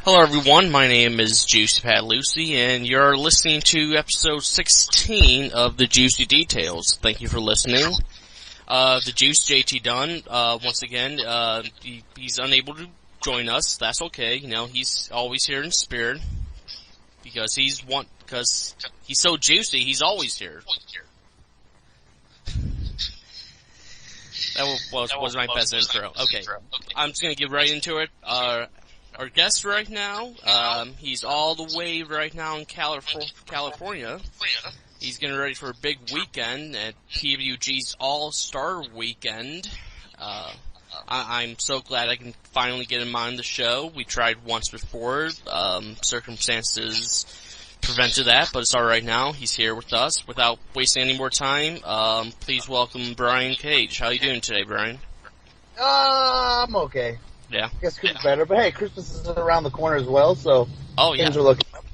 Hello everyone, my name is Juicy Pat Lucy, and you're listening to episode 16 of the Juicy Details. Thank you for listening. The Juice, JT Dunn, once again, he's unable to join us. That's okay, he's always here in spirit, because he's so juicy, he's always here. That was my best intro. Okay, I'm just gonna get right into it. Our guest right now, he's all the way right now in California. He's getting ready for a big weekend at PWG's All-Star Weekend. I'm so glad I can finally get him on the show. We tried once before. Circumstances prevented that, but it's alright now. He's here with us. Without wasting any more time, please welcome Brian Cage. How you doing today, Brian? I'm okay. Yeah. I guess could be better, but hey, Christmas is around the corner as well, so things are looking up.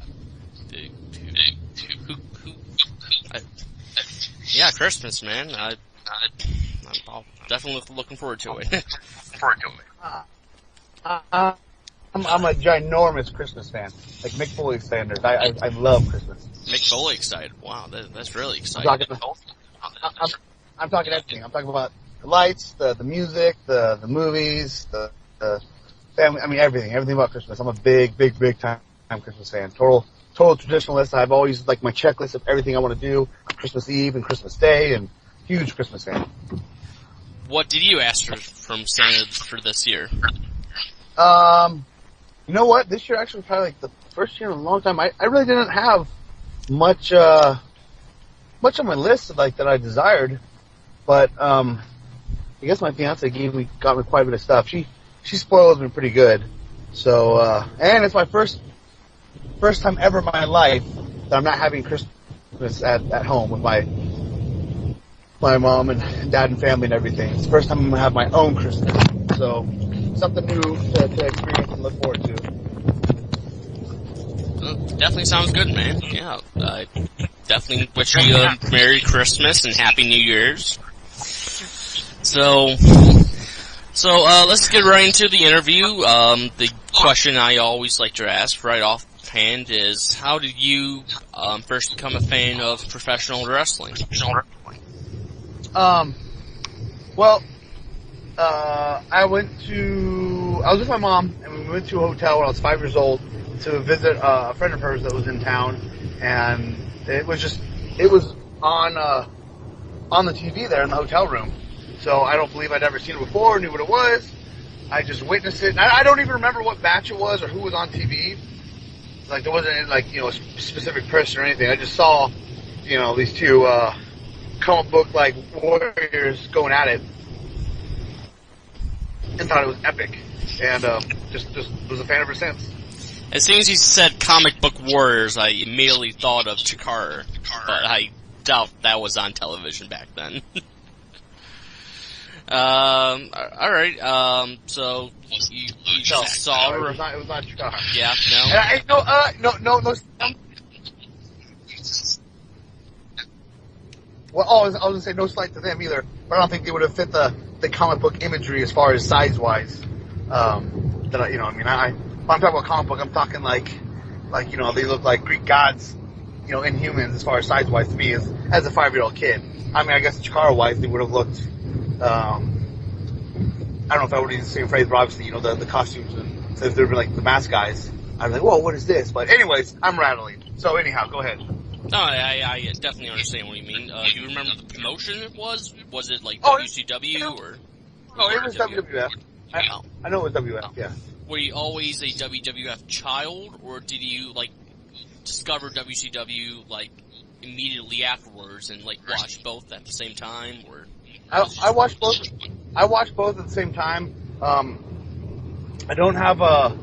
Yeah, Christmas, man. I'm definitely looking forward to it. I'm a ginormous Christmas fan, like Mick Foley standards. I love Christmas. Mick Foley excited. Wow, that's really exciting. I'm talking everything. I'm talking about the lights, the music, the movies, the family. I mean everything about Christmas. I'm a big time Christmas fan. Total traditionalist. I've always like my checklist of everything I want to do on Christmas Eve and Christmas Day, and huge Christmas fan. What did you ask from Santa for this year? You know what? This year actually was probably like the first year in a long time. I really didn't have much on my list like that I desired, but I guess my fiance got me quite a bit of stuff. She spoils me pretty good. So and it's my first time ever in my life that I'm not having Christmas at home with my mom and dad and family and everything. It's the first time I'm gonna have my own Christmas. So something new to experience and look forward to. Well, definitely sounds good, man. Yeah, I definitely wish you a Merry Christmas and Happy New Year's. So let's get right into the interview. The question I always like to ask right offhand is, how did you first become a fan of professional wrestling? Well, I was with my mom, and we went to a hotel when I was 5 years old to visit a friend of hers that was in town, and it was on the TV there in the hotel room. So I don't believe I'd ever seen it before, knew what it was. I just witnessed it. I don't even remember what match it was or who was on TV. Like there wasn't a specific person or anything. I just saw these two comic book like warriors going at it, and thought it was epic, and just was a fan ever since. As soon as you said comic book warriors, I immediately thought of Chikara, but I doubt that was on television back then. Alright, so you just saw her. It was not Chikara. Yeah, no. Well, I was gonna say no slight to them either, but I don't think they would have fit the comic book imagery as far as size wise. When I'm talking about comic book, I'm talking like they look like Greek gods, Inhumans as far as size wise to me as a 5-year-old kid. I mean, I guess Chikara wise they would have looked. I don't know if I would use the same phrase, but obviously, the costumes and so if they'd be like the mask guys, I'd be like, whoa, what is this? But anyways, I'm rattling. So anyhow, go ahead. No, I definitely understand what you mean. Do you remember the promotion it was? Was it like WCW or? Oh, it was WWF. I know it was WWF, yeah. Were you always a WWF child, or did you, discover WCW, immediately afterwards and, watch both at the same time, or? I watched both. I watched both at the same time. I don't have I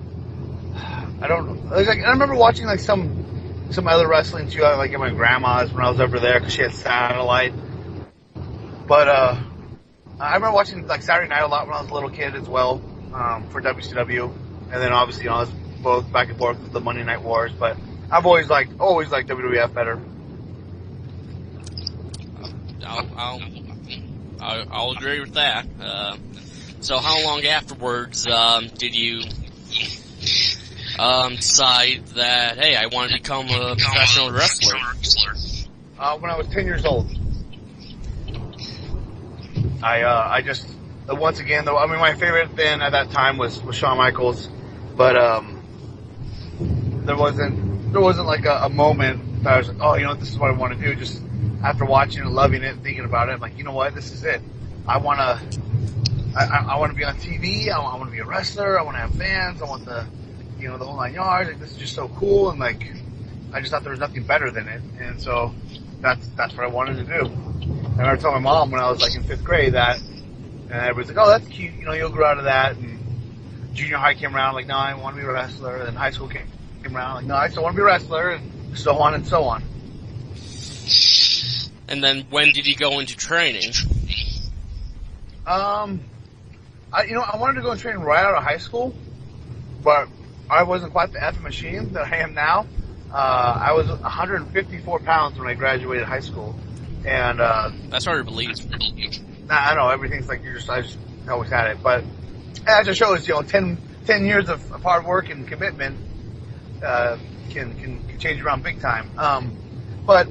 remember watching, some other wrestling, too, at my grandma's when I was over there, because she had satellite. But, I remember watching, Saturday Night a lot when I was a little kid as well, for WCW. And then, obviously, I was both back and forth with the Monday Night Wars. But I've always liked WWF better. I'll agree with that. So how long afterwards did you decide that, hey, I want to become a professional wrestler? When I was 10 years old. I just, once again, though, I mean, my favorite then at that time was Shawn Michaels, but there wasn't like a moment that I was like, oh, you know, this is what I want to do. Just after watching it, loving it, and thinking about it, I'm like, you know what, this is it. I want to be on TV. I want to be a wrestler. I want to have fans. I want the whole 9 yards. Like, this is just so cool, and like, I just thought there was nothing better than it, and so that's what I wanted to do. And I told my mom when I was like in 5th grade that, and everybody's like, oh, that's cute, you know, you'll grow out of that. And junior high came around, like, no, I want to be a wrestler. And then high school came around, like, no, I still want to be a wrestler, and so on and so on. And then when did you go into training? I wanted to go and train right out of high school, but I wasn't quite the effing machine that I am now. I was 154 pounds when I graduated high school, and that's hard to believe. I know everything's like I just always had it, but that just shows 10 years of hard work and commitment can change around big time. But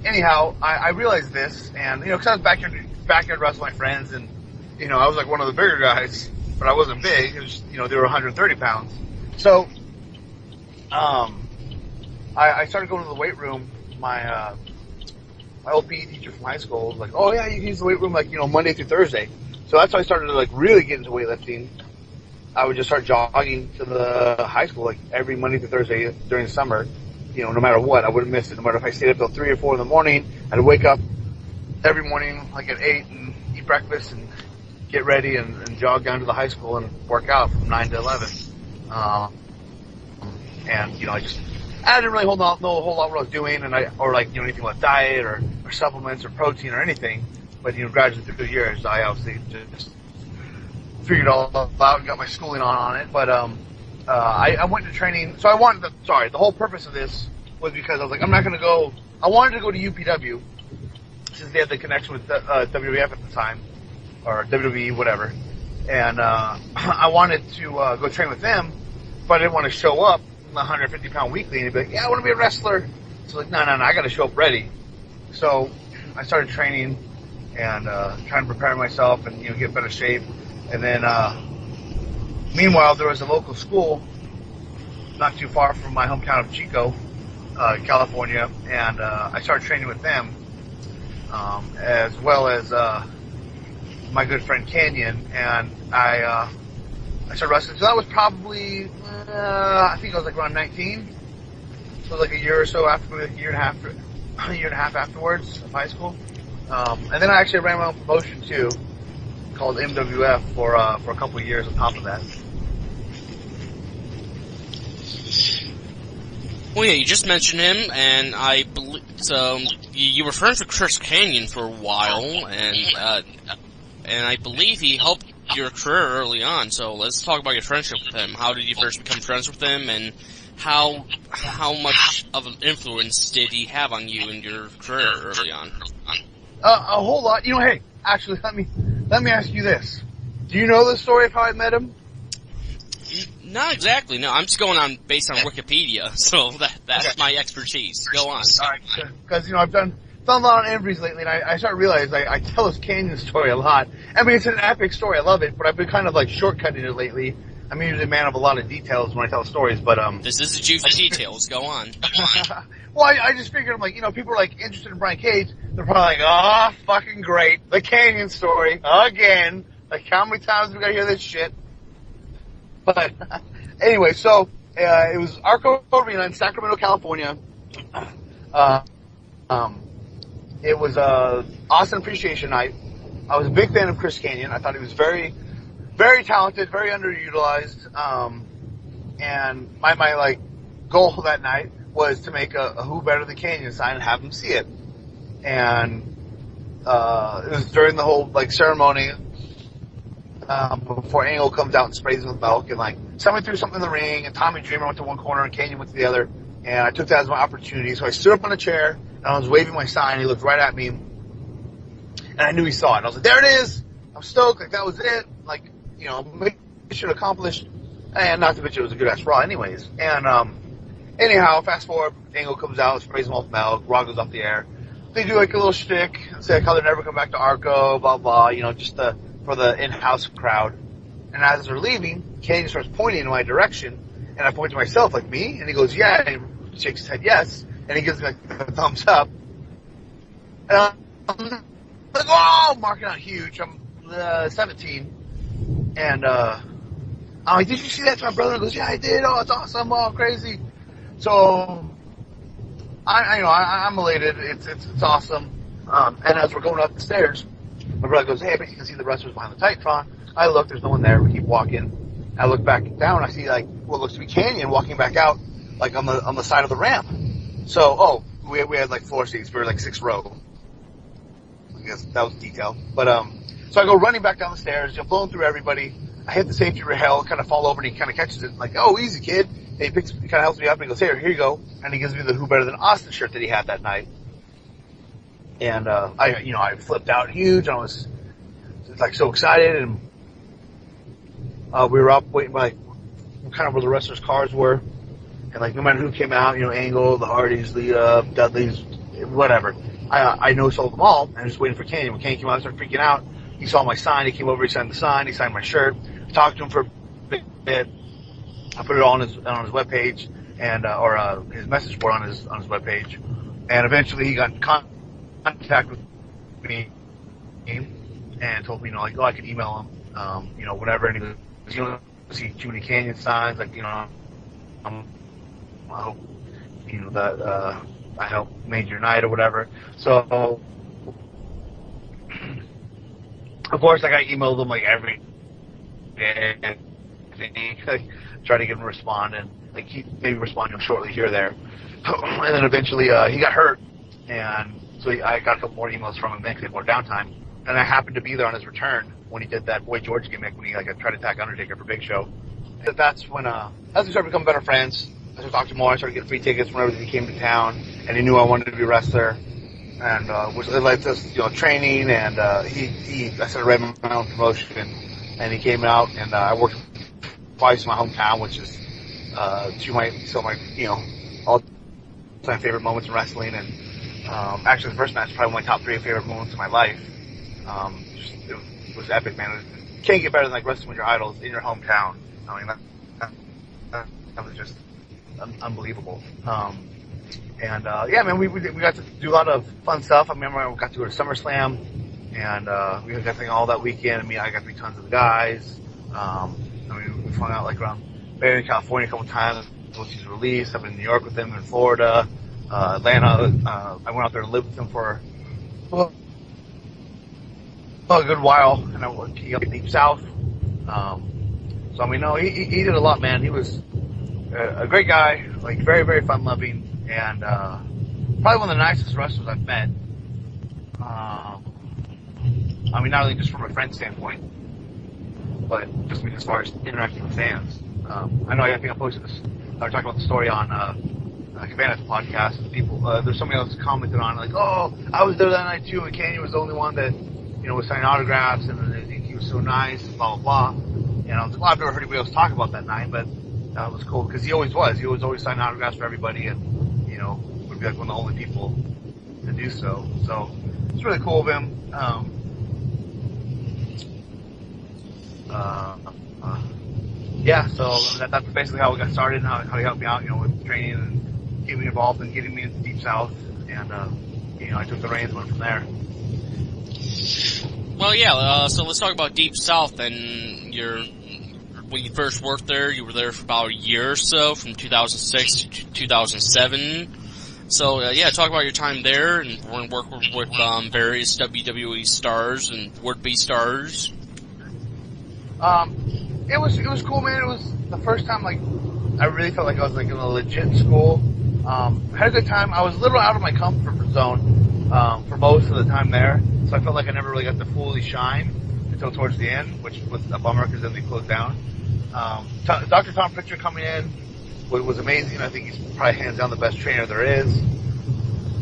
anyhow, I realized this, and because I was backyard wrestling my friends, and I was like one of the bigger guys, but I wasn't big. It was they were 130 pounds, so I started going to the weight room. My old PE teacher from high school was like, oh yeah, you can use the weight room like, Monday through Thursday. So that's how I started to like really get into weightlifting. I would just start jogging to the high school like every Monday through Thursday during the summer. No matter what, I wouldn't miss it. No matter if I stayed up till 3 or 4 in the morning, I'd wake up every morning like at 8 and eat breakfast and get ready and jog down to the high school and work out from 9 to 11. I didn't really know a whole lot what I was doing, and anything about diet or supplements or protein or anything. But gradually through the years, I obviously just figured it all out and got my schooling on it. But I went to training. So the whole purpose of this was because I was like, I'm not going to go. I wanted to go to UPW since they had the connection with WWF at the time, or WWE, whatever. And I wanted to go train with them, but I didn't want to show up 150-pound weekly and he'd be like, yeah, I want to be a wrestler. So like, no, I got to show up ready. So I started training and trying to prepare myself and get in better shape. And then meanwhile, there was a local school not too far from my hometown of Chico, California, and I started training with them, as well as my good friend Canyon, and I started wrestling. So that was probably, I think I was like around 19. So it was like a year or so after, a year and a half afterwards of high school. And then I actually ran my own promotion too, called MWF for a couple of years on top of that. Well, yeah, you just mentioned him, and I believe so. You were friends with Chris Canyon for a while, and I believe he helped your career early on. So let's talk about your friendship with him. How did you first become friends with him, and how much of an influence did he have on you in your career early on? A whole lot. Hey, actually, let me ask you this: do you know the story of how I met him? Not exactly. No, I'm just going on based on Wikipedia, so that's okay. My expertise. Go on. All right, because I've done a lot on interviews lately, and I started realizing I tell this Canyon story a lot. I mean, it's an epic story. I love it, but I've been kind of like shortcutting it lately. I'm usually a man of a lot of details when I tell stories, but this is the juicy details. Go on. Well, I just figured, I'm like, people are like interested in Brian Cage. They're probably like, oh, fucking great, the Canyon story again. Like, how many times have we got to hear this shit? But anyway, so it was Arco Arena in Sacramento, California. It was Austin Appreciation Night. I was a big fan of Chris Canyon. I thought he was very, very talented, very underutilized. And my like goal that night was to make a Who Better the Canyon sign and have him see it. And it was during the whole like ceremony. Before Angle comes out and sprays him with milk, and like somebody threw something in the ring, and Tommy Dreamer went to one corner and Canyon went to the other, and I took that as my opportunity. So I stood up on a chair and I was waving my sign. He looked right at me, and I knew he saw it. I was like, "There it is!" I'm stoked. Like that was it. Like mission accomplished. And not to mention it was a good ass Raw anyways. And anyhow, fast forward, Angle comes out, sprays them off milk, Raw goes off the air. They do like a little shtick, say how they'll never come back to Arco, blah blah, just for the in-house crowd. And as they're leaving, Kenny starts pointing in my direction, and I point to myself like, me? And he goes, yeah, and he shakes his head yes, and he gives me like a thumbs up. And I'm like, oh, marking out huge. I'm 17, and I'm like, did you see that to my brother? He goes, yeah, I did. Oh, it's awesome. Oh, crazy. So I'm elated. It's awesome. And as we're going up the stairs, my brother goes, hey, but you can see the wrestlers behind the Titantron. I look, there's no one there. We keep walking. I look back down. I see like what looks to be Canyon walking back out, like on the side of the ramp. So, we had like floor seats. We were like 6th row. I guess that was detail. But so I go running back down the stairs, blowing through everybody. I hit the safety rail, kind of fall over, and he kind of catches it, like, oh, easy, kid. And he kind of helps me up, and he goes, here you go. And he gives me the Who Better Than Austin shirt that he had that night. And, I flipped out huge. I was, like, so excited, and we were up waiting by, kind of where the wrestlers' cars were. And, like, no matter who came out, Angle, the Hardys, the Dudleys, whatever. I know sold them all, and I was just waiting for Kenny. When Kenny came out, I started freaking out. He saw my sign. He came over. He signed the sign. He signed my shirt. I talked to him for a bit. I put it all on his webpage and or his message board on his webpage. And eventually, he got in contact with me and told me, I could email him, whatever. And he goes, you don't see too many Canyon signs, like, I hope, that I helped made your night or whatever. So. Of course, like, I emailed him, like, every day, and try to get him to respond, and, like, he maybe respond to him shortly here or there. And then eventually, he got hurt, and so I got a couple more emails from him, because he had more downtime. And I happened to be there on his return when he did that Boy George gimmick, when he, like, tried to attack Undertaker for Big Show. That's when, as we started becoming better friends, I started talking more, I started getting free tickets whenever he came to town, and he knew I wanted to be a wrestler. And which led to us, training, and I started running my own promotion, and he came out, and I worked twice in my hometown, which is my all-time favorite moments in wrestling, and actually the first match was probably one of my top 3 favorite moments in my life. It was epic, man. You can't get better than like wrestling with your idols in your hometown. I mean, that was just unbelievable. And man, we got to do a lot of fun stuff. I remember I got to go to SummerSlam, and we got to hang all that weekend. I got to meet tons of the guys. We hung out like around Barry, California a couple times once he's released. I've been in New York with him, in Florida, Atlanta. I went out there and lived with him for a good while, and I worked Deep South. He did a lot, man. He was a great guy, like very, very fun-loving. And probably one of the nicest wrestlers I've met. Not only just from a friend standpoint, but just as far as interacting with fans. I think I posted this. I was talking about the story on Cabana's podcast. People, there's somebody else commented on, like, oh, I was there that night too, and Canyon was the only one that was signing autographs, and he was so nice, blah blah blah. And I was like, well, I've never heard anybody else talk about that night, but that was cool because he always was. He was always signing autographs for everybody, and would be like one of the only people to do so. So it's really cool of him. So that's basically how we got started, and how he helped me out, with training and getting me involved and getting me into Deep South. And, I took the reins and went from there. Well, yeah, so let's talk about Deep South. And when you first worked there, you were there for about a year or so, from 2006 to 2007. So, talk about your time there and working with various WWE stars and would-be stars. It was cool, man. It was the first time, like, I really felt like I was, like, in a legit school. Had a good time. I was a little out of my comfort zone for most of the time there, so I felt like I never really got to fully shine until towards the end, which was a bummer because then they closed down. Dr. Tom Pritchard coming in was amazing. I think he's probably hands down the best trainer there is.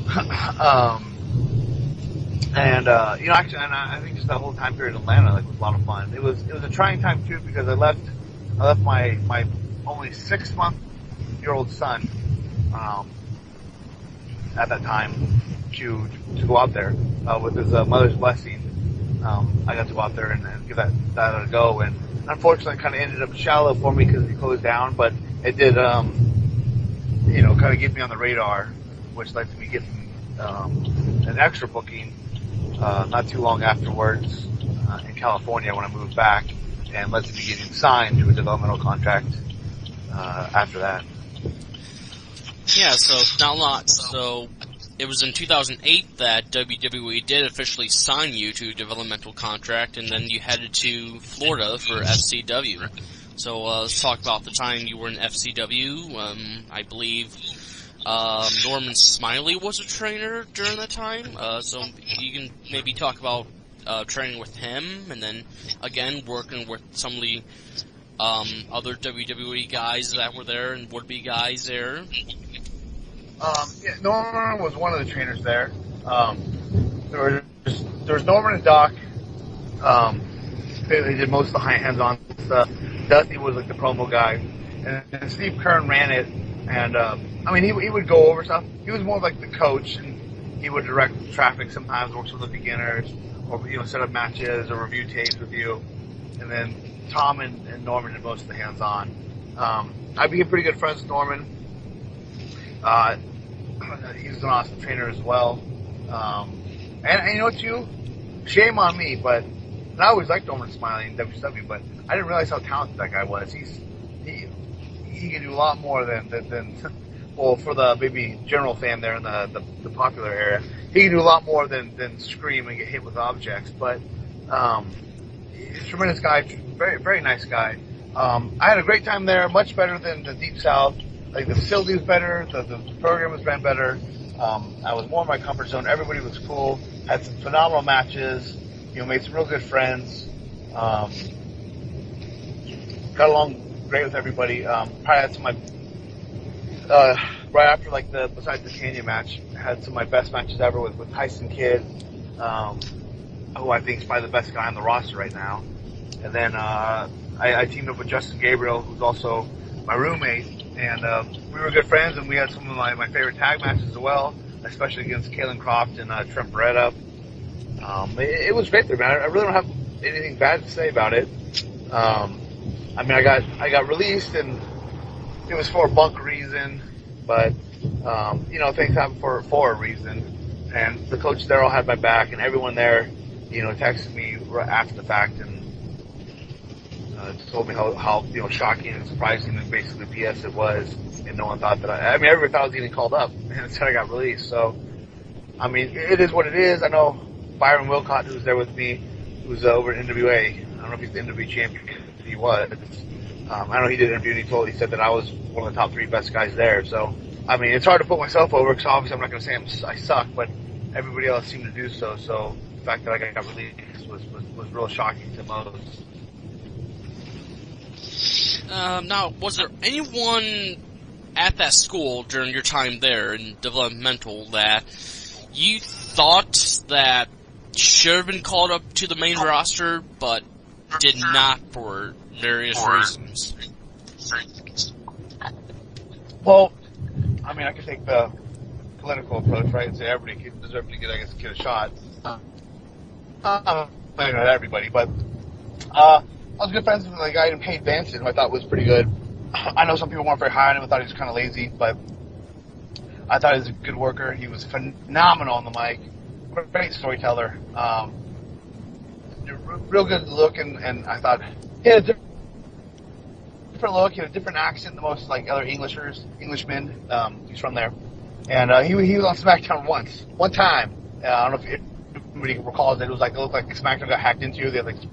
I think just that whole time period in Atlanta was a lot of fun. It was a trying time too because I left I left my only 6-month-old son at that time to go out there with his mother's blessing. I got to go out there and give that a go, and unfortunately, it kind of ended up shallow for me because he closed down. But it did, kind of get me on the radar, which led to me getting an extra booking not too long afterwards in California when I moved back, and led to me getting signed to a developmental contract after that. Yeah, so not a lot. So it was in 2008 that WWE did officially sign you to a developmental contract, and then you headed to Florida for FCW. So let's talk about the time you were in FCW. I believe Norman Smiley was a trainer during that time. So you can maybe talk about training with him, and then again working with some of the other WWE guys that were there and would-be guys there. Norman was one of the trainers there. There was Norman and Doc. They did most of the hands-on stuff. Dusty was like the promo guy, and Steve Kern ran it. And he would go over stuff. He was more like the coach, and he would direct traffic sometimes, work with the beginners, or set up matches or review tapes with you. And then Tom and Norman did most of the hands-on. I became pretty good friends with Norman. He was an awesome trainer as well. And you know what, too? Shame on me, but I always liked Norman Smiley in WCW, but I didn't realize how talented that guy was. He can do a lot more than well, for the maybe general fan there in the popular area, he can do a lot more than scream and get hit with objects. But he's a tremendous guy, very, very nice guy. I had a great time there, much better than the Deep South. Like, the facility was better, the program was better. I was more in my comfort zone. Everybody was cool. Had some phenomenal matches. Made some real good friends. Got along great with everybody. Probably had some of my right after besides the Tanya match, I had some of my best matches ever with Tyson Kidd, who I think is probably the best guy on the roster right now. And then I teamed up with Justin Gabriel, who's also my roommate. And we were good friends, and we had some of my favorite tag matches as well, especially against Kalen Croft and Trent Beretta. It was great there, man. I really don't have anything bad to say about it. I got released, and it was for a bunk reason, but things happen for a reason. And the coach there all had my back, and everyone there, texted me right after the fact and told me how shocking and surprising and basically BS it was, and no one thought that everybody thought I was getting called up, and instead I got released. So, it is what it is. I know Byron Wilcott, who's there with me, who's over at NWA. I don't know if he's the NWA champion. He was. I know he did an interview, and he said that I was one of the top 3 best guys there. So, it's hard to put myself over, because obviously I'm not going to say I suck, but everybody else seemed to do so. So the fact that I got released was real shocking to most. Now, was there anyone at that school during your time there in developmental that you thought that should have been called up to the main roster, but did not for various reasons? Well, I could take the political approach, right, and say everybody deserves to get a shot. Not everybody, but I was good friends with a guy named Payne Vanson, who I thought was pretty good. I know some people weren't very high on him. I thought he was kind of lazy, but I thought he was a good worker. He was phenomenal on the mic. Great storyteller. Real good look, and I thought he had a different look. He had a different accent than most other Englishmen. He's from there, and he was on SmackDown one time. I don't know if anybody recalls it. It looked like SmackDown got hacked into. They had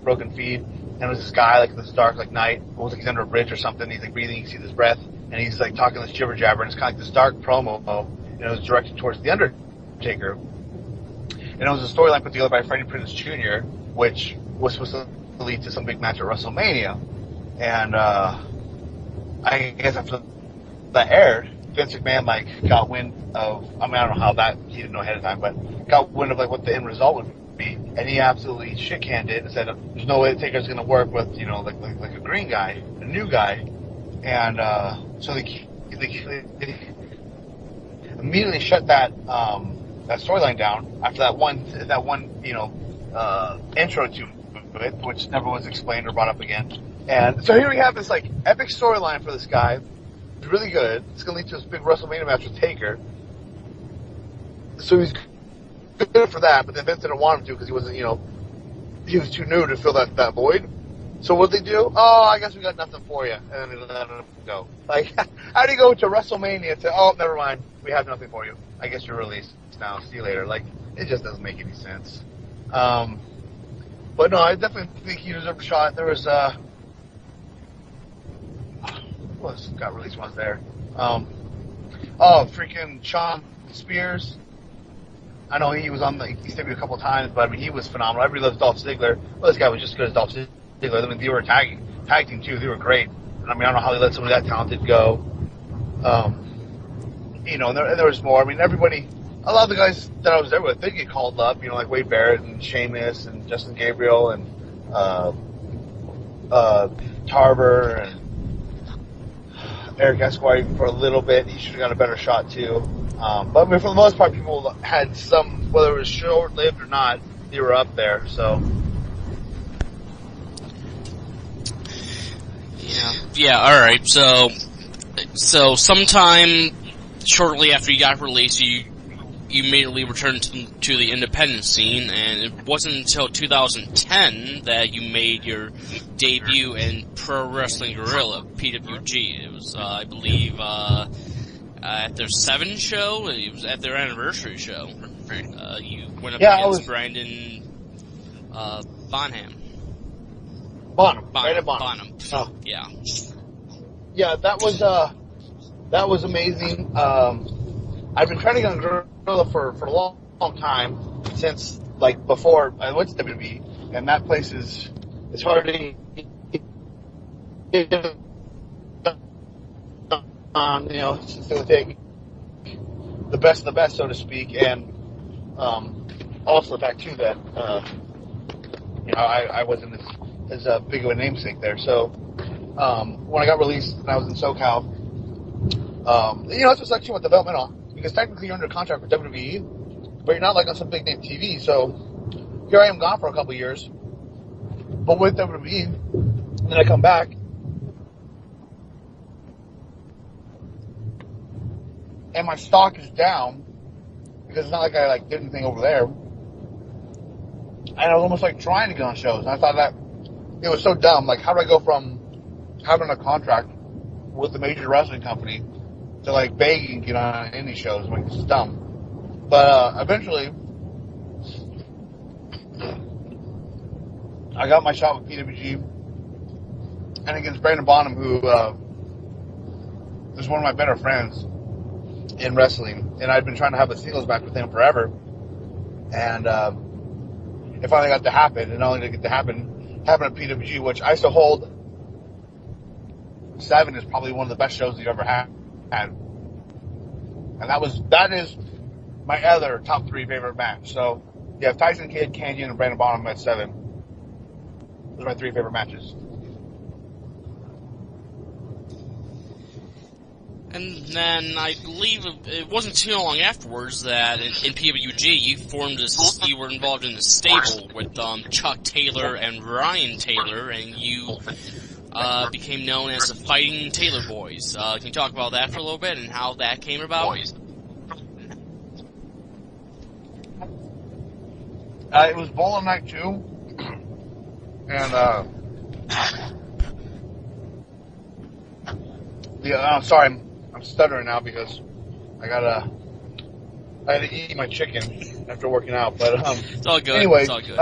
broken feed, and it was this guy in this dark night. It was he's under a bridge or something. He's breathing. You can see this breath, and he's talking this jibber jabber, and it's kind of this dark promo, and it was directed towards the Undertaker. And it was a storyline put together by Freddie Prinze Jr., which was supposed to lead to some big match at WrestleMania. And I guess after that aired, Vince McMahon got wind of. I don't know how that he didn't know ahead of time, but got wind of what the end result would be. and he absolutely shit-canned it and said, "There's no way the Taker's going to work with like a green guy, a new guy," and so they immediately shut that storyline down after that one intro to it, which never was explained or brought up again. And so here we have this like epic storyline for this guy. It's really good. It's going to lead to this big WrestleMania match with Taker. So he's good for that, but then Vince didn't want him to because he wasn't, he was too new to fill that void. So what they do? Oh, I guess we got nothing for you, and then they let him go. Like, how do you go to WrestleMania to? Oh, never mind, we have nothing for you. I guess you're released now. See you later. Like, it just doesn't make any sense. But no, I definitely think he deserved a shot. There was who else got released once there? Freaking Shawn Spears. I know he was on he stepped a couple times, but I mean he was phenomenal. Everybody loves Dolph Ziggler. Well, this guy was just as good as Dolph Ziggler. I mean, they were a tag team too. They were great. And I mean, I don't know how they let somebody that talented go. And there was more. I mean, everybody, a lot of the guys that I was there with, they get called up. Like Wade Barrett and Sheamus and Justin Gabriel and Tarver and Eric Esquire for a little bit. He should have got a better shot too. But I mean, for the most part, people had some, whether it was short-lived or not, they were up there. So. Yeah. All right. So sometime shortly after you got released, you immediately returned to the independent scene, and it wasn't until 2010 that you made your debut in Pro Wrestling Guerrilla (PWG). It was, I believe, at their 7 show. It was at their anniversary show. You went up against Brandon Bonham. Bonham. Oh. Yeah. Yeah, that was amazing. I've been trying to get on Guerrilla for a long time, since like before I went to WWE, and that place is hard to get on. It's going to take the best of the best, so to speak, and also the fact too that I wasn't as big of a namesake there. So when I got released and I was in SoCal, that's what's actually developmental, because technically you're under contract with WWE, but you're not like on some big name TV. So here I am gone for a couple years, but with WWE, and then I come back, and my stock is down because it's not like I did anything over there. And I was almost trying to get on shows, and I thought that it was so dumb. Like, how do I go from having a contract with a major wrestling company to begging to get on indie shows? Like, this is dumb. But eventually, I got my shot with PWG, and against Brandon Bonham, who is one of my better friends in wrestling, and I'd been trying to have a singles match with him forever, and it finally got to happen. And not only did it get to happen at PWG, which I still hold 7 is probably one of the best shows you've ever had, and that is my other top 3 favorite match. So you have Tyson Kidd, Kanyon, and Brandon Bonham at 7. Those are my 3 favorite matches. And then I believe it wasn't too long afterwards that in PWG you were involved in a stable with Chuck Taylor and Ryan Taylor, and you became known as the Fighting Taylor Boys. Can you talk about that for a little bit and how that came about? It was Bowling Night 2, and I'm sorry, I'm stuttering now because I had to eat my chicken after working out. But it's all good. Anyway, it's all good.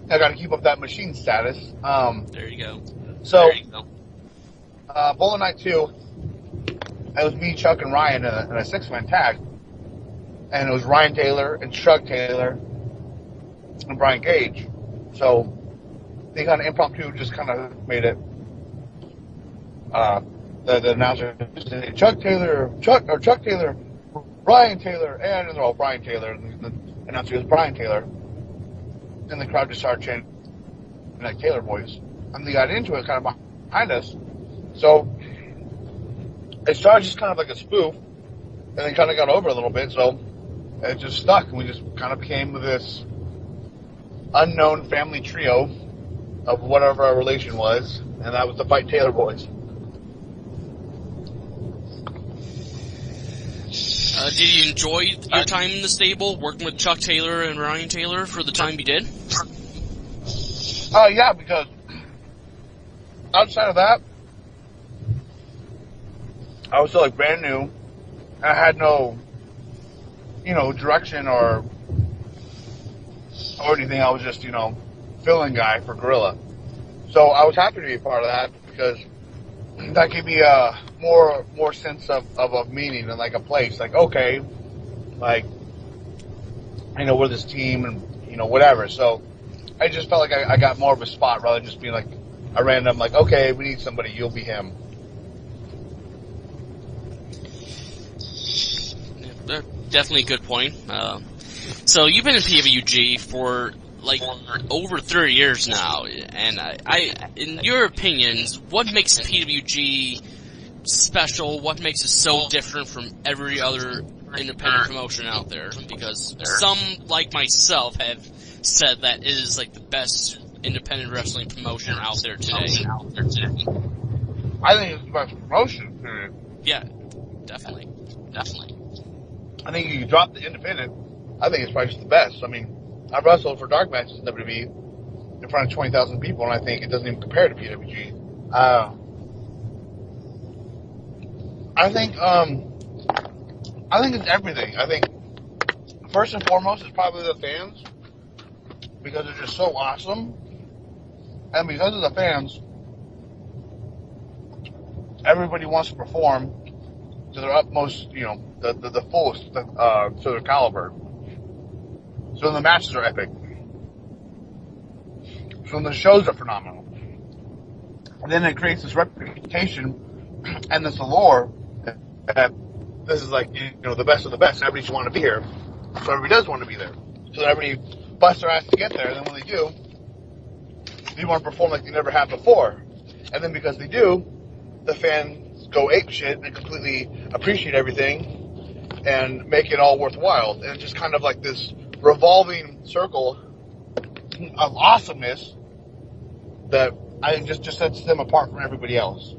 I got to keep up that machine status. There you go. So, Bowling Night 2, it was me, Chuck, and Ryan in a 6-man tag, and it was Ryan Taylor and Chuck Taylor and Brian Cage. So they kind of impromptu just kind of made it. The announcer said, Chuck Taylor, Ryan Taylor, and they're all Brian Taylor. And announced he was Brian Taylor. And the crowd just started chanting like Taylor boys. And they got into it kind of behind us. So it started just kind of like a spoof, and then kind of got over a little bit, so it just stuck, and we just kind of became this unknown family trio of whatever our relation was, and that was the Fight Taylor boys. Did you enjoy your time in the stable, working with Chuck Taylor and Ryan Taylor for the time you did? Yeah, because outside of that, I was still like brand new. I had no, direction or anything. I was just, filling guy for Gorilla. So I was happy to be a part of that because that gave me a more sense of meaning and like a place. Like, okay, like, we're this team and, whatever. So I just felt like I got more of a spot rather than just being like a random, like, okay, we need somebody, you'll be him. Definitely a good point. So you've been in PWG for like over 30 years now, and I, in your opinions, what makes PWG special? What makes it so different from every other independent promotion out there? Because some, like myself, have said that it is like the best independent wrestling promotion out there today. I think it's the best promotion, period. Yeah, definitely. I think you drop the independent, I think it's probably just the best. I mean, I've wrestled for dark matches in WWE in front of 20,000 people, and I think it doesn't even compare to PWG. I think it's everything. I think first and foremost is probably the fans, because they're just so awesome, and because of the fans, everybody wants to perform to their utmost, the fullest to their caliber. So the matches are epic. So the shows are phenomenal. And then it creates this reputation and this allure that this is like, the best of the best. Everybody should want to be here. So everybody does want to be there. So everybody busts their ass to get there. And then when they do, they want to perform like they never have before. And then because they do, the fans go apeshit and completely appreciate everything and make it all worthwhile. And it's just kind of like this revolving circle of awesomeness that I think just sets them apart from everybody else.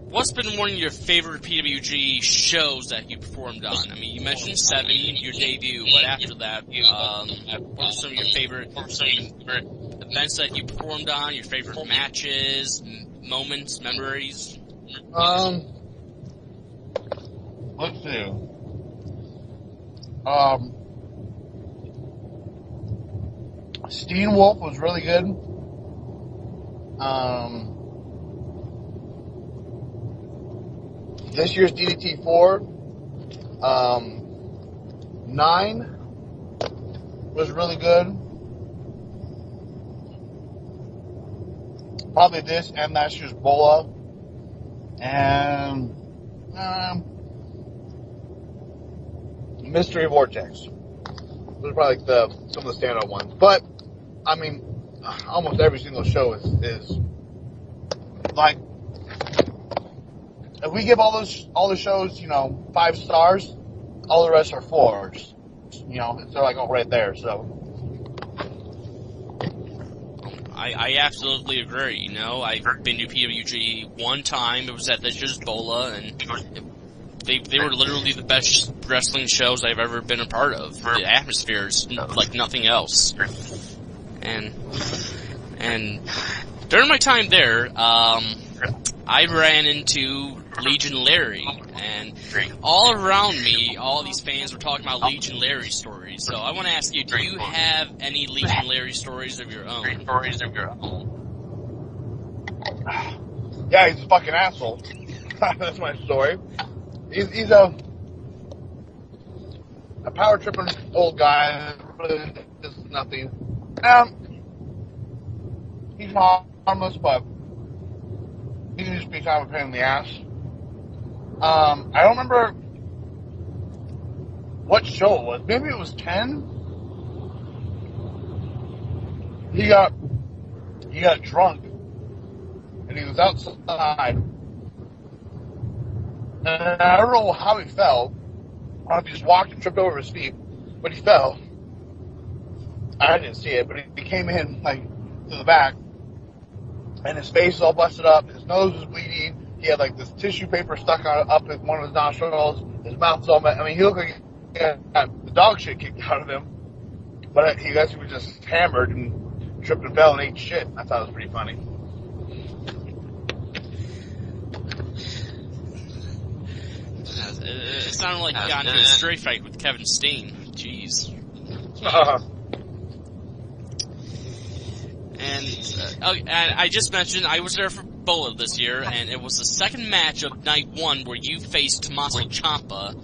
What's been one of your favorite PWG shows that you performed on? I mean, you mentioned 7, your debut, but after that, what are some of your favorite events that you performed on, your favorite matches, moments, memories? Let's see. Steen Wolf was really good. This year's DDT 4, 9 was really good. Probably this and last year's Bola. And Mystery Vortex. Those are probably like some of the standout ones. But, I mean, almost every single show is like, if we give all the shows, 5 stars, all the rest are 4s. They're like all right there, so. I absolutely agree, I've been to PWG one time, it was at this year's Bola, and they were literally the best wrestling shows I've ever been a part of. The atmosphere's like nothing else. And during my time there, I ran into Legion Larry, and all around me, all these fans were talking about Legion Larry stories. So I want to ask you, do you have any Legion Larry stories of your own? Yeah, he's a fucking asshole. That's my story. He's a power tripping old guy. Really does nothing. He's harmless, but he can just be kind of a pain in the ass. I don't remember what show it was. Maybe it was 10. He got drunk, and he was outside. And I don't know how he fell. I don't know if he just walked and tripped over his feet, but he fell. I didn't see it, but he came in like to the back, and his face was all busted up. His nose was bleeding. He had like this tissue paper stuck up in one of his nostrils. His mouth was all messed. I mean, he looked like he had the dog shit kicked out of him. But he guess he was just hammered and tripped and fell and ate shit. I thought it was pretty funny. It sounded like you got into a straight fight with Kevin Steen. Jeez. And I just mentioned I was there for Bola this year, and it was the second match of night one where you faced Tommaso Ciampa.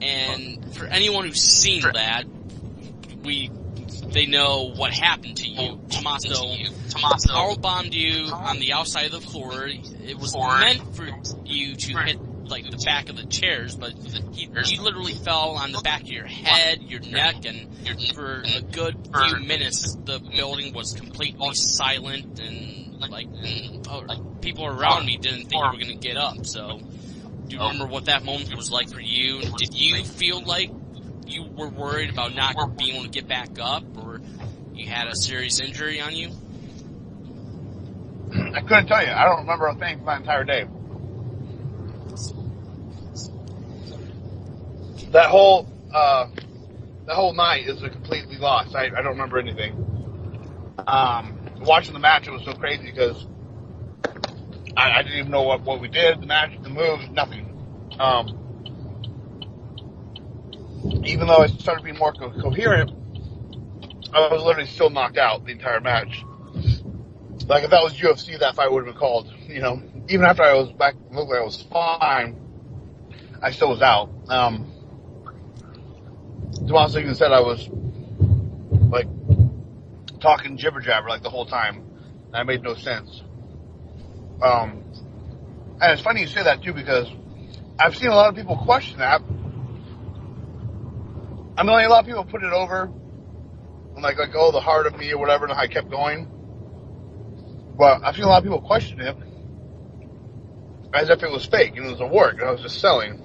And for anyone who's seen that, they know what happened to you. Tommaso powerbombed you on the outside of the floor. It was meant for you to hit like the back of the chairs, but you literally fell on the back of your head, your neck, and for a good few minutes the building was completely silent, and people around me didn't think you were going to get up. So do you remember what that moment was like for you? Did you feel like you were worried about not being able to get back up, or you had a serious injury on you? I couldn't tell you. I don't remember a thing for that entire day. That whole night is a completely lost. I don't remember anything. Watching the match, it was so crazy because I didn't even know what we did, the match, the moves, nothing. Even though I started being more coherent, I was literally still knocked out the entire match. Like, if that was UFC, that fight would have been called. You know, even after I was back, looked like I was fine, I still was out. Tommaso even said I was, like, talking jibber-jabber, like, the whole time. That made no sense. And it's funny you say that, too, because I've seen a lot of people question that. I mean, like, a lot of people put it over, and like, oh, the heart of me or whatever, and I kept going. But I've seen a lot of people question it as if it was fake, and it was a work, and I was just selling.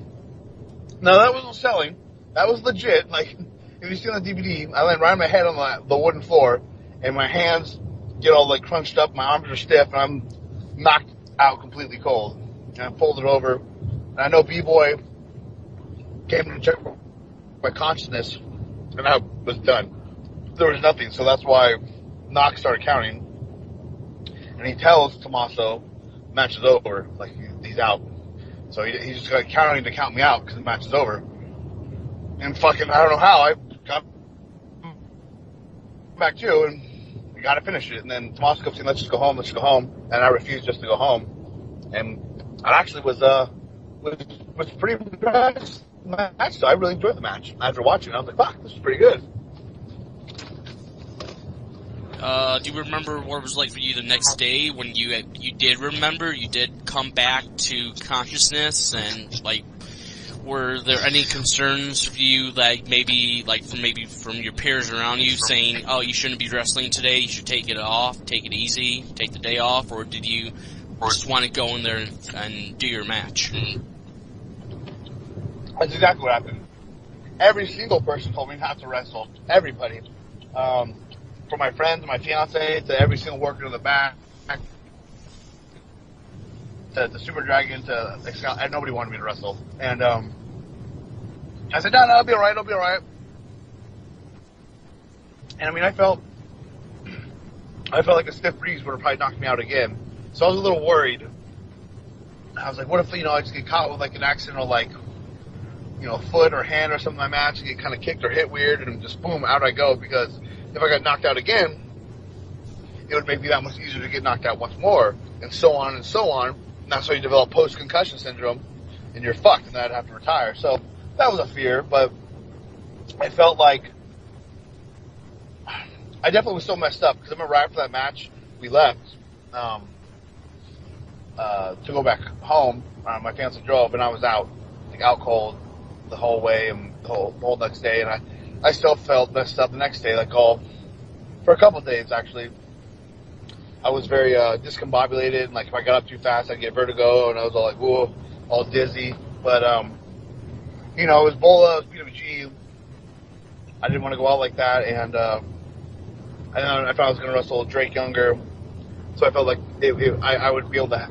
No, that wasn't selling. That was legit. Like, if you see on the DVD, I land right on my head on the wooden floor, and my hands get all, like, crunched up, my arms are stiff, and I'm knocked out completely cold. And I pulled it over, and I know B-Boy came to check my consciousness, and I was done. There was nothing, so that's why Knox started counting. And he tells Tommaso, match is over, like, he's out. So he's just counting to count me out because the match is over. And fucking, I don't know how, I got back to, and we got to finish it. And then Tommaso goes saying, let's just go home. And I refused just to go home. And I actually was pretty impressed with the match, so I really enjoyed the match. After watching it, I was like, fuck, this is pretty good. Do you remember what it was like for you the next day when you did come back to consciousness, and, like, were there any concerns for you, like, maybe from your peers around you saying, oh, you shouldn't be wrestling today, you should take it off, take it easy, take the day off, or did you just want to go in there and do your match? That's exactly what happened. Every single person told me not to wrestle. Everybody. From my friends, my fiance, to every single worker in the back, to the Super Dragon, to Excalibur, and nobody wanted me to wrestle. And I said, no, I'll be alright. And I mean, I felt like a stiff breeze would have probably knocked me out again. So I was a little worried. I was like, what if, I just get caught with, like, an accidental, like, foot or hand or something in my match and get kind of kicked or hit weird, and just boom, out I go, because if I got knocked out again, it would make me that much easier to get knocked out once more, and so on and so on. And that's how you develop post-concussion syndrome, and you're fucked, and then I'd have to retire. So that was a fear, but I felt like I definitely was so messed up, because I remember right after that match, we left, to go back home. My fiance drove, and I was out cold the whole way and the whole next day, and I still felt messed up the next day, for a couple of days actually. I was very discombobulated, and if I got up too fast, I'd get vertigo, and I was all whoa, all dizzy. But it was Bola, it was PWG. I didn't want to go out like that, and I thought I was going to wrestle Drake Younger, so I felt like I would be able to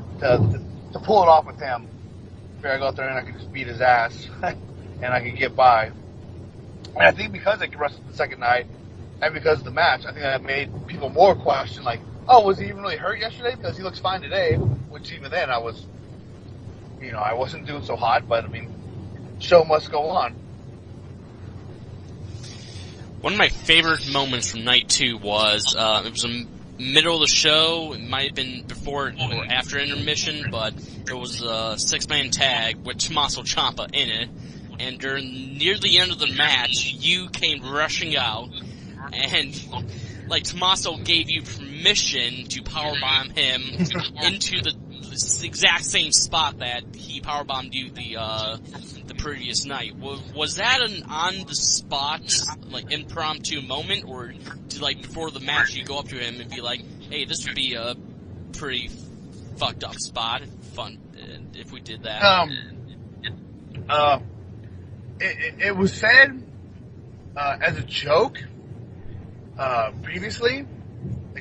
pull it off with him. I go out there and I could just beat his ass, and I could get by. And I think because I could wrestle the second night, and because of the match, I think that made people more question, oh, was he even really hurt yesterday? Because he looks fine today, which even then I was, I wasn't doing so hot, but show must go on. One of my favorite moments from night 2 was, it was a middle of the show. It might have been before or after intermission, but it was a 6-man tag with Tommaso Ciampa in it. And near the end of the match, you came rushing out, and Tommaso gave you permission to powerbomb him into the exact same spot that he powerbombed you the previous night. Was that an on-the-spot, impromptu moment, or did, before the match you go up to him and be like, hey, this would be a pretty fucked up spot, fun if we did that? It was said as a joke previously,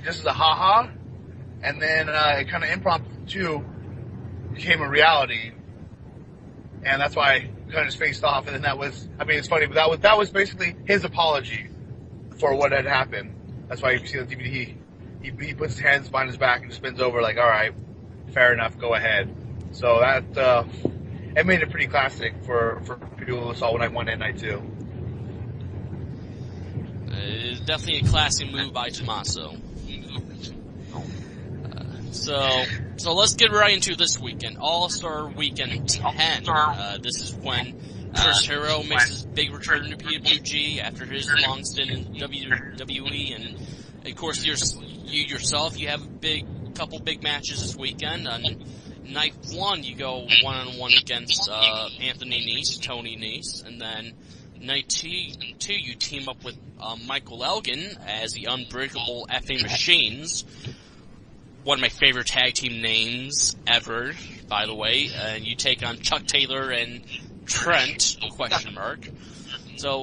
just as a ha-ha, and then it kind of impromptu became a reality, and that's why I kind of just faced off. And then that was, it's funny, but that was basically his apology for what had happened. That's why you see on DVD, he puts his hands behind his back and just bends over all right, fair enough, go ahead. So that it made it pretty classic for people who saw night 1 and night 2. It's definitely a classy move by Tommaso. So let's get right into this weekend. All-Star Weekend 10. This is when Chris Hero makes his big return to PWG after his long stint in WWE, and of course you yourself, you have a couple big matches this weekend. On night 1, you go one-on-one against Anthony Nese, Tony Nese, and then night 2, you team up with Michael Elgin as the Unbreakable FA Machines. One of my favorite tag team names ever, by the way. You take on Chuck Taylor and Trent, ? So,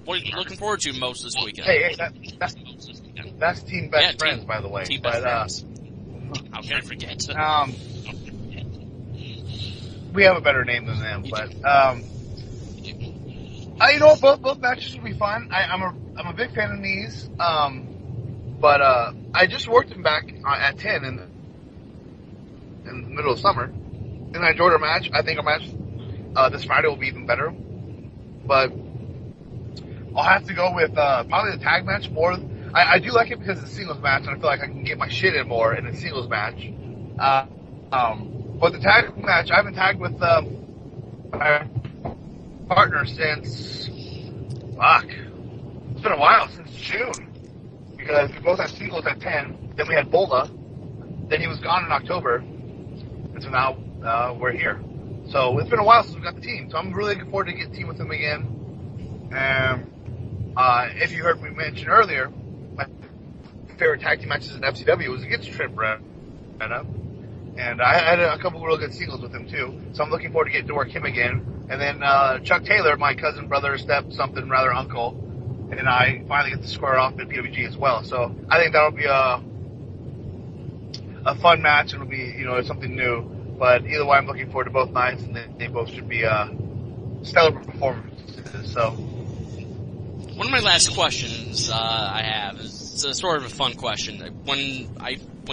what are you looking forward to most this weekend? Hey, that's Team Best Friends, by the way. Team Best Friends. How can I forget? We have a better name than them, but both matches will be fun. I'm a big fan of Knees. But I just worked him back at 10 in the middle of summer, and I enjoyed our match. I think our match this Friday will be even better. But I'll have to go with probably the tag match more. I do like it because it's a singles match, and I feel like I can get my shit in more in a singles match. But the tag match, I haven't tagged with my partner since, it's been a while, since June. Because we both had singles at 10, then we had Bola, then he was gone in October, and so now we're here. So it's been a while since we got the team, so I'm really looking forward to getting team with him again. And if you heard me mention earlier, my favorite tag team matches in FCW was against Trent Brenna, and I had a couple of real good singles with him too, so I'm looking forward to getting to work him again. And then Chuck Taylor, my cousin, brother, step, something, rather uncle, and I finally get to square off at PWG as well. So I think that'll be a fun match. It'll be, something new. But either way, I'm looking forward to both nights, and they both should be stellar performances. So one of my last questions I have is sort of a fun question. When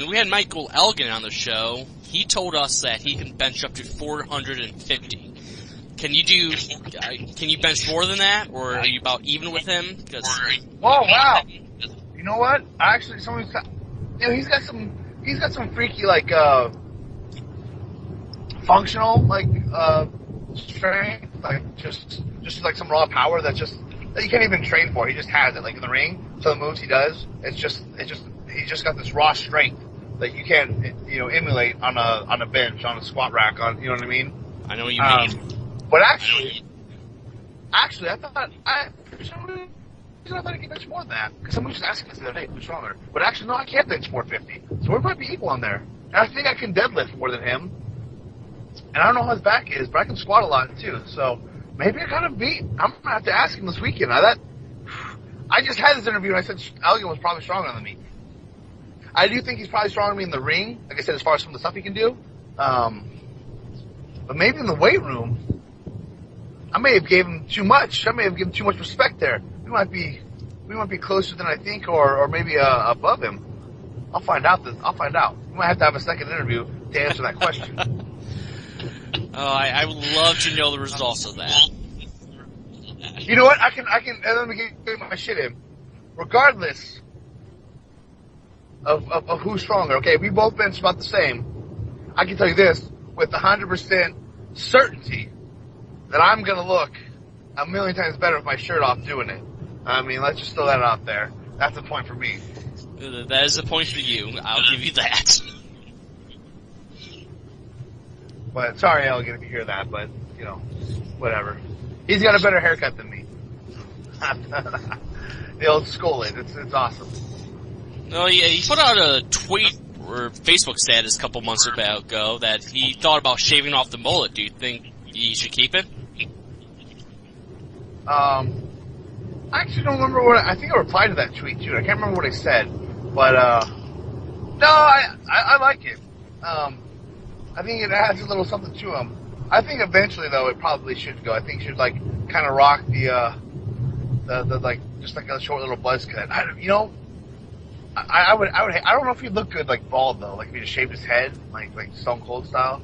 we had Michael Elgin on the show, he told us that he can bench up to 450. Can you bench more than that, or are you about even with him? Whoa, wow! You know what? Actually, he's got some freaky functional strength, just like some raw power that you can't even train for. He just has it, in the ring. So the moves he does, he's just got this raw strength that you can't, emulate on a bench, on a squat rack, you know what I mean? I know what you mean. But actually, I thought I could bench more than that. Because someone was just asking us the other day who's stronger. But actually, no, I can't bench 450. So we might be equal on there. And I think I can deadlift more than him. And I don't know how his back is, but I can squat a lot too. So maybe I got him beat. I'm gonna have to ask him this weekend. I just had this interview and I said Elgin was probably stronger than me. I do think he's probably stronger than me in the ring. Like I said, as far as some of the stuff he can do. But maybe in the weight room, I may have gave him too much. I may have given too much respect there. We might be closer than I think, or maybe above him. I'll find out. We might have to have a second interview to answer that question. I would love to know the results of that. You know what? I can. Let me get my shit in. Regardless of who's stronger, okay? If we both bench about the same, I can tell you this with 100% certainty that I'm gonna look a million times better with my shirt off doing it. I mean, let's just throw that out there. That's a point for me. That is a point for you. I'll give you that. But sorry, Elgin, if you hear that, but whatever. He's got a better haircut than me. The old Skolin. It's awesome. No, he put out a tweet or Facebook status a couple months ago that he thought about shaving off the mullet. Do you think he should keep it? I actually don't remember I think I replied to that tweet too. I can't remember what I said, but no, I like it. I think it adds a little something to him. I think eventually though it probably should go. I think he should kind of rock the just like a short little buzz cut. I don't know if he'd look good bald though, like if he just shaved his head like Stone Cold style.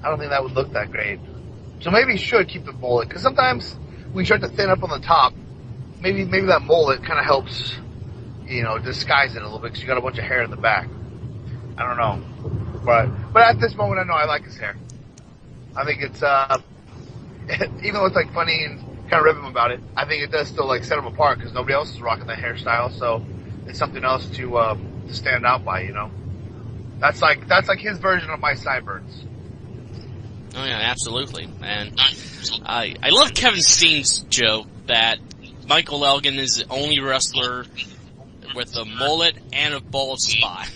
I don't think that would look that great. So maybe he should keep the mullet, because sometimes when you start to thin up on the top, maybe that mullet kind of helps, disguise it a little bit, because you got a bunch of hair in the back. I don't know, but at this moment I know I like his hair. I think it's even though it's funny and kind of rib him about it, I think it does still set him apart, because nobody else is rocking that hairstyle. So it's something else to stand out by. That's like his version of my sideburns. Oh yeah, absolutely. And I love Kevin Steen's joke that Michael Elgin is the only wrestler with a mullet and a bald spot.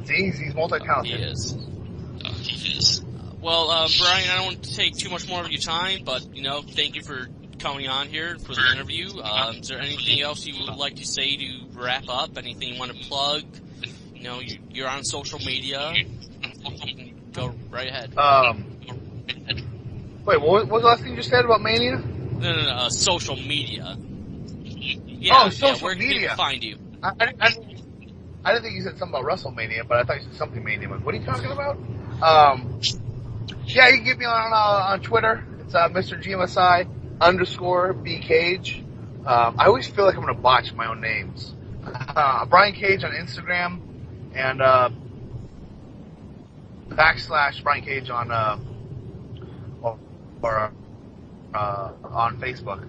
See, he's multi-talented. He is. Well, Brian, I don't want to take too much more of your time, but thank you for coming on here for the interview. Is there anything else you would like to say to wrap up? Anything you want to plug? You're on social media. Go right ahead. Wait, what was the last thing you just said about Mania? No, social media. Yeah, social where media. Can people find you? I didn't think you said something about WrestleMania, but I thought you said something Mania. What are you talking about? Yeah, you can get me on Twitter. It's Mr. GMSI_BCage. I always feel like I'm going to botch my own names. Brian Cage on Instagram, and /Brian Cage on Facebook.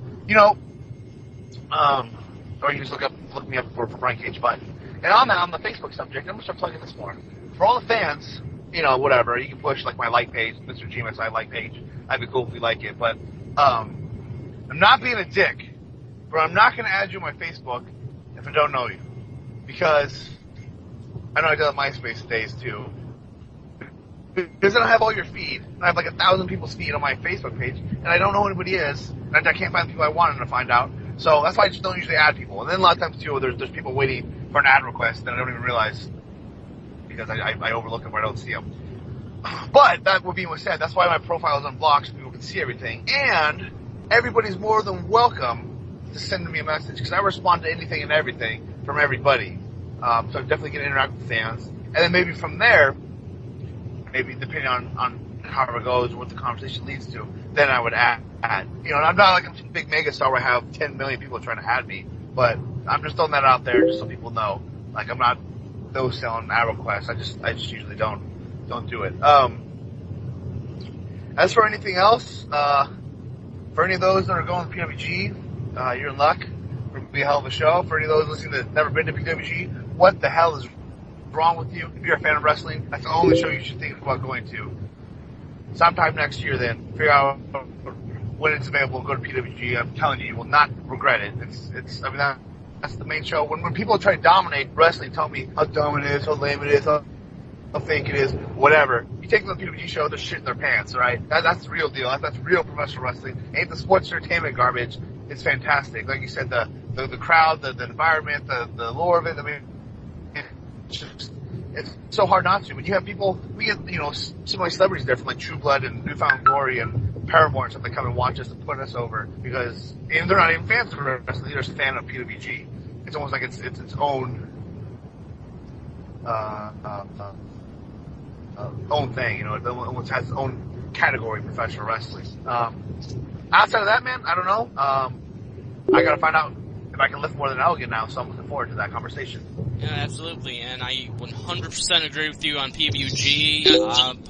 Or you just look me up for Brian Cage button. And on the Facebook subject, I'm gonna start plugging this more. For all the fans, whatever, you can push my like page, Mr. GMSI like page. That'd be cool if you like it. But I'm not being a dick, but I'm not gonna add you on my Facebook if I don't know you, because I know I did MySpace days too. Because then I have all your feed, and I have 1,000 people's feed on my Facebook page, and I don't know who anybody is, and I can't find the people I wanted to find out. So that's why I just don't usually add people. And then a lot of times too, there's people waiting for an ad request that I don't even realize, because I overlook them or I don't see them. But that would being said, that's why my profile is unblocked so people can see everything. And everybody's more than welcome to send me a message, because I respond to anything and everything from everybody. So I'm definitely going to interact with fans. And then maybe from there, maybe depending on how it goes or what the conversation leads to, then I would add. And I'm not like a big megastar where I have 10 million people trying to add me, but I'm just throwing that out there just so people know. I'm not those selling ad requests. I just usually don't do it. As for anything else, for any of those that are going with PWG, you're in luck. For be a hell of a show. For any of those listening that's never been to PWG, what the hell is wrong with you? If you're a fan of wrestling, that's the only show you should think about going to. Sometime next year, then figure out when it's available. Go to PWG. I'm telling you, you will not regret it. I mean, that's the main show. When people try to dominate wrestling, tell me how dumb it is, how lame it is, how fake it is, whatever. You take them to the PWG show, they're shitting their pants, all right? That's the real deal. That's real professional wrestling. Ain't the sports entertainment garbage. It's fantastic. Like you said, the crowd, the environment, the lore of it. I mean, it's so hard not to. When you have people, we get, so many celebrities there from like True Blood and Newfound Glory and Paramore and stuff that come and watch us and put us over because and they're not even fans of wrestling. They're just a fan of PWG. It's almost like it's its own own thing. It almost has its own category of professional wrestling. Outside of that, man, I don't know. I gotta find out if I can lift more than Elgin now, so I'm looking forward to that conversation. Yeah, absolutely, and I 100% agree with you on PWG.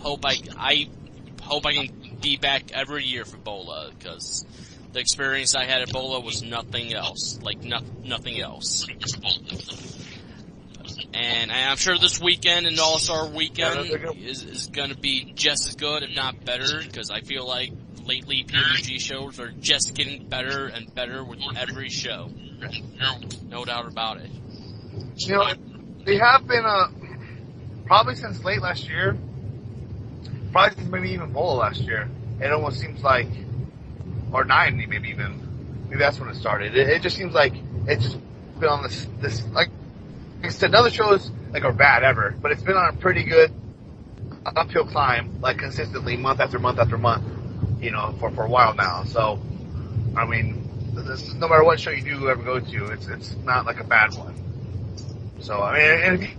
Hope I can be back every year for Bola, because the experience I had at Bola was nothing else. Like, nothing else. And I'm sure this weekend and All-Star Weekend is going to be just as good, if not better, because I feel like lately PWG shows are just getting better and better with every show. No doubt about it. They have been, probably since late last year, probably since maybe even Bola last year, it almost seems like, or 90 maybe that's when it started. It just seems like it's just been on this like I said, none of the shows are bad ever, but it's been on a pretty good uphill climb, like consistently month after month after month, for a while now. So, I mean, no matter what show you do ever go to, it's not like a bad one. So, I mean, and if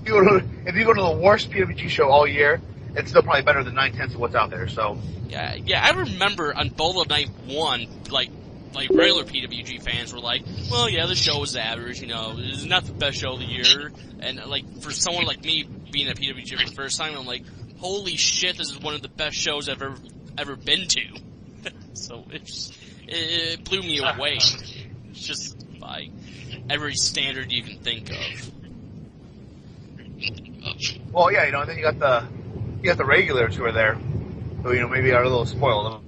you go to the worst PWG show all year, it's still probably better than 9/10 of what's out there. So, yeah, I remember on Bola Night 1, like regular PWG fans were like, well, yeah, the show was average, it's not the best show of the year, and for someone like me being at PWG for the first time, I'm like, holy shit, this is one of the best shows I've ever been to. So it blew me away. It's just by every standard you can think of. Well, yeah, and then you got the regulars who are there, who maybe are a little spoiled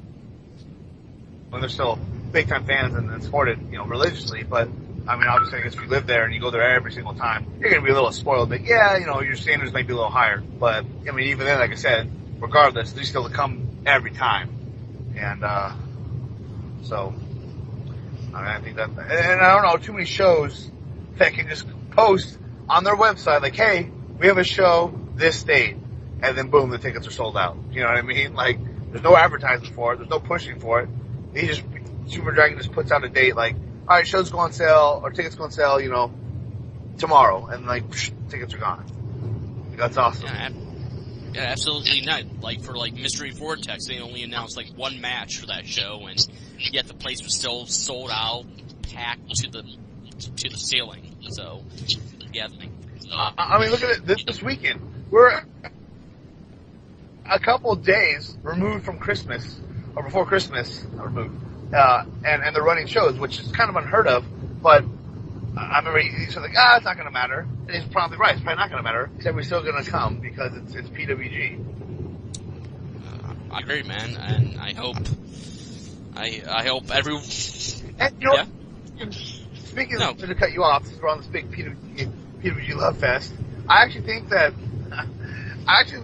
when they're still big time fans and support it, religiously. But I mean, obviously, I guess if you live there and you go there every single time, you're gonna be a little spoiled. But yeah, your standards might be a little higher. But I mean, even then, like I said, regardless, they still come every time. And so I mean, I think that, and I don't know too many shows that can just post on their website like, hey, we have a show this date, and then boom, the tickets are sold out. You know what I mean? Like, there's no advertising for it, there's no pushing for it. Super Dragon just puts out a date like, all right, shows go on sale or tickets go on sale, tomorrow, and tickets are gone. That's awesome. Yeah, absolutely not. For Mystery Vortex, they only announced one match for that show, and yet the place was still sold out, packed to the ceiling. So, yeah. I mean, look at it this weekend. We're a couple of days removed from Christmas, or before Christmas, removed. And they're running shows, which is kind of unheard of, but I remember he said it's not going to matter. And he's probably right. It's probably not going to matter. Except we're still going to come because it's PWG. I agree, man, and I hope everyone. And speaking of, to cut you off, since we're on this big PWG love fest, I actually think that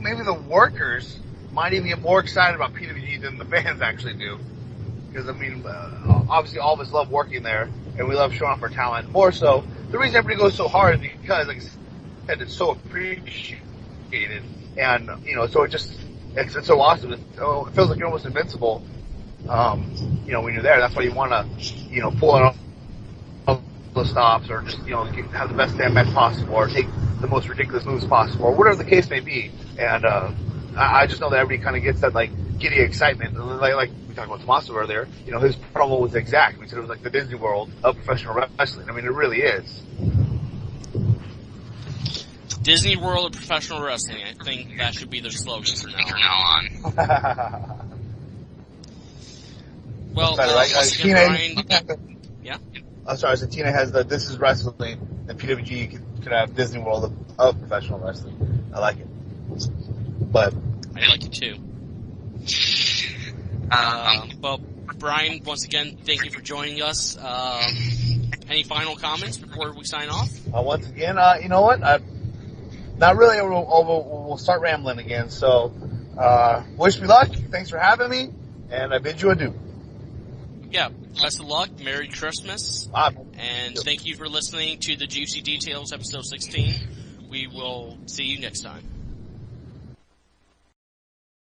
maybe the workers might even get more excited about PWG than the fans actually do. Because, I mean, obviously all of us love working there, and we love showing off our talent. More so, the reason everybody goes so hard is because, like I said, it's so appreciated. And, so it's so awesome. It feels like you're almost invincible, when you're there. That's why you want to, pull out all the stops or just, have the best damn match possible or take the most ridiculous moves possible or whatever the case may be. And I just know that everybody kind of gets that, giddy excitement. Like we talked about Tommaso earlier, his promo was exact. We said it was like the Disney World of professional wrestling. I mean, it really is. Disney World of professional wrestling. I think that should be their slogan from now on. Well, once again, Brian. Yeah? I'm sorry, so TNA has the This Is Wrestling, and PWG could have Disney World of professional wrestling. I like it. But I like it too. Well, Brian, once again, thank you for joining us. Any final comments before we sign off? Once again, you know what? Not really. We'll start rambling again. So, wish me luck. Thanks for having me, and I bid you adieu. Yeah, best of luck. Merry Christmas. And thank you for listening to the Juicy Details, episode 16. We will see you next time.